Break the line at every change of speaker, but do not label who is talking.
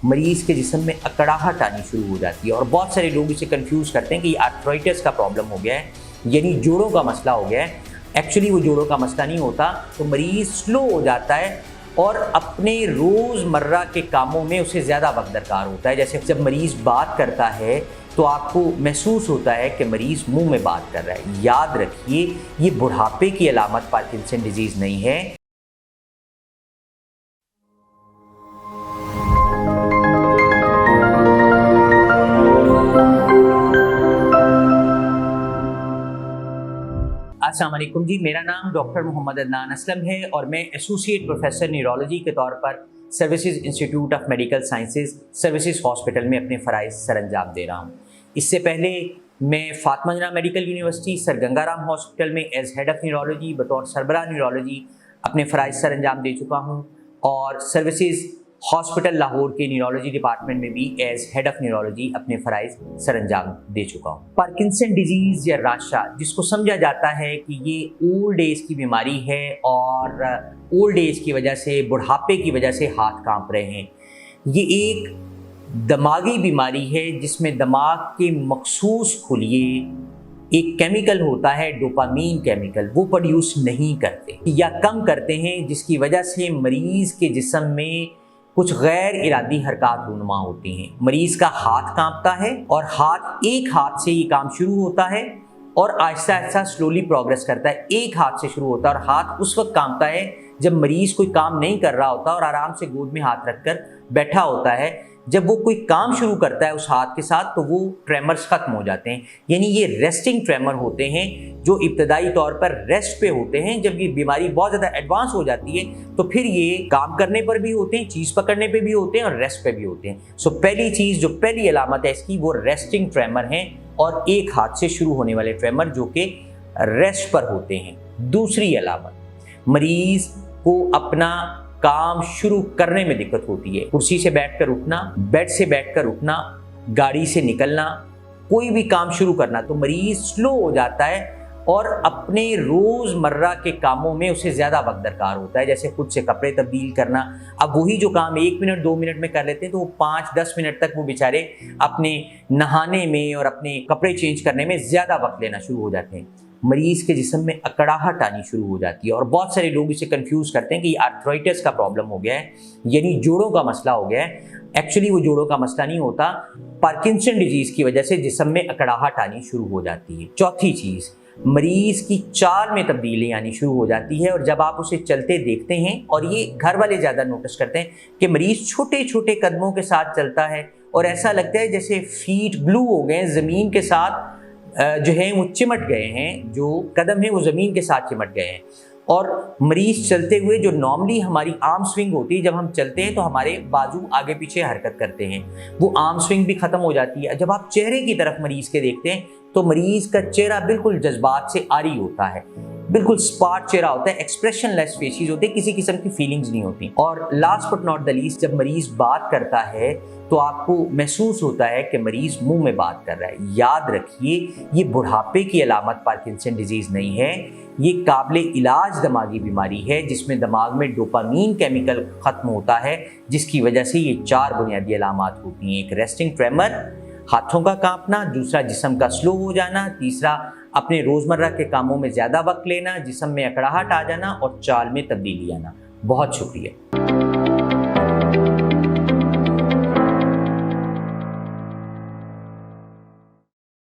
मरीज के जिस्म में अकड़ाहट आनी शुरू हो जाती है और बहुत सारे लोग इसे कंफ्यूज करते हैं कि आर्थराइटिस का प्रॉब्लम हो गया है, यानी जोड़ों का मसला हो गया है। एक्चुअली वो जोड़ों का मसला नहीं होता, तो मरीज स्लो हो जाता है और अपने रोज़मर्रा के कामों में उसे ज़्यादा वक्त दरकार होता है। जैसे जब मरीज़ बात करता है तो आपको महसूस होता है कि मरीज़ मुंह में बात कर रहा है। याद रखिए, ये बुढ़ापे की अलामत पार्किंसन डिजीज़ नहीं है। अस्सलाम वालेकुम जी, मेरा नाम डॉक्टर मोहम्मद अदनान असलम है और मैं एसोसिएट प्रोफेसर न्यूरोलॉजी के तौर पर services institute of medical sciences services hospital में अपने फ़राइज़ सरअंजाम दे रहा हूँ। इससे पहले मैं फातिमा जना medical university sir Gangaram hospital में एज हेड ऑफ़ न्यूरोलॉजी बतौर सरबराह न्यूरोलॉजी अपने फ़राइज़ सरअंजाम दे चुका हूँ और सर्विसेज हॉस्पिटल लाहौर के न्यूरोलॉजी डिपार्टमेंट में भी एज हेड ऑफ़ न्यूरोलॉजी अपने फ़राइज़ सरअंजाम दे चुका हूँ। पार्किंसन डिजीज़ या राशा, जिसको समझा जाता है कि ये ओल्ड एज की बीमारी है और ओल्ड एज की वजह से, बुढ़ापे की वजह से हाथ कांप रहे हैं, ये एक दिमागी बीमारी है जिसमें दिमाग के मखसूस खुलिए एक केमिकल होता है डोपामीन केमिकल, वो प्रोड्यूस नहीं करते या कम करते हैं, जिसकी वजह से मरीज़ के जिस्म में कुछ गैर इरादी हरकत रूनुमा होती हैं। मरीज़ का हाथ कांपता है और एक हाथ से ये काम शुरू होता है और आहिस्ता आहिस्ता स्लोली प्रोग्रेस करता है। एक हाथ से शुरू होता है और हाथ उस वक्त कांपता है जब मरीज़ कोई काम नहीं कर रहा होता और आराम से गोद में हाथ रखकर बैठा होता है। जब वो कोई काम शुरू करता है उस हाथ के साथ तो वो ट्रेमर्स ख़त्म हो जाते हैं, यानी ये रेस्टिंग ट्रेमर होते हैं जो इब्तदाई तौर पर रेस्ट पे होते हैं। जब ये बीमारी बहुत ज़्यादा एडवांस हो जाती है तो फिर ये काम करने पर भी होते हैं, चीज़ पकड़ने पे भी होते हैं और रेस्ट पे भी होते हैं। सो पहली चीज़, जो पहली अलामत है इसकी, वो रेस्टिंग ट्रेमर हैं और एक हाथ से शुरू होने वाले ट्रेमर जो कि रेस्ट पर होते हैं। दूसरी अलामत, मरीज़ को अपना काम शुरू करने में दिक्कत होती है। कुर्सी से बैठकर उठना, बेड से बैठकर उठना, गाड़ी से निकलना, कोई भी काम शुरू करना, तो मरीज स्लो हो जाता है और अपने रोज़मर्रा के कामों में उसे ज़्यादा वक्त दरकार होता है। जैसे खुद से कपड़े तब्दील करना, अब वही जो काम 1 मिनट 2 मिनट में कर लेते हैं तो वो 5-10 मिनट तक वो बेचारे अपने नहाने में और अपने कपड़े चेंज करने में ज़्यादा वक्त लेना शुरू हो जाते हैं। मरीज़ के जिस्म में अकड़ाहट आनी शुरू हो जाती है और बहुत सारे लोग इसे कंफ्यूज करते हैं कि आर्थराइटिस का प्रॉब्लम हो गया है, यानी जोड़ों का मसला हो गया है। एक्चुअली वो जोड़ों का मसला नहीं होता, पार्किंसन डिजीज़ की वजह से जिस्म में अकड़ाहट आनी शुरू हो जाती है। चौथी चीज़, मरीज़ की चाल में तब्दीली आनी शुरू हो जाती है और जब आप उसे चलते देखते हैं, और ये घर वाले ज़्यादा नोटिस करते हैं कि मरीज़ छोटे छोटे कदमों के साथ चलता है और ऐसा लगता है जैसे फीट ग्लू हो गए, ज़मीन के साथ जो है वो चिमट गए हैं, जो कदम है वो ज़मीन के साथ चिमट गए हैं। और मरीज़ चलते हुए, जो नॉर्मली हमारी आर्म स्विंग होती है, जब हम चलते हैं तो हमारे बाजू आगे पीछे हरकत करते हैं, वो आर्म स्विंग भी ख़त्म हो जाती है। जब आप चेहरे की तरफ मरीज़ के देखते हैं तो मरीज़ का चेहरा बिल्कुल जज्बात से आरी होता है, बिल्कुल स्पाट चेहरा होता है, एक्सप्रेशन लेस फेसेस होते हैं, किसी किस्म की फीलिंग्स नहीं होती। और last but not the least, जब मरीज़ बात करता है तो आपको महसूस होता है कि मरीज़ मुंह में बात कर रहा है। याद रखिए, ये बुढ़ापे की अलामत पार्किंसन डिजीज़ नहीं है, ये काबिल इलाज दिमागी बीमारी है जिसमें दिमाग में डोपामीन केमिकल ख़त्म होता है, जिसकी वजह से ये 4 बुनियादी अलामत होती हैं। एक रेस्टिंग ट्रेमर, हाथों का कांपना, दूसरा जिस्म का स्लो हो जाना, तीसरा अपने रोज़मर्रा के कामों में ज़्यादा वक्त लेना, जिस्म में अकड़ाहट आ जाना और चाल में तब्दीली आना। बहुत शुक्रिया।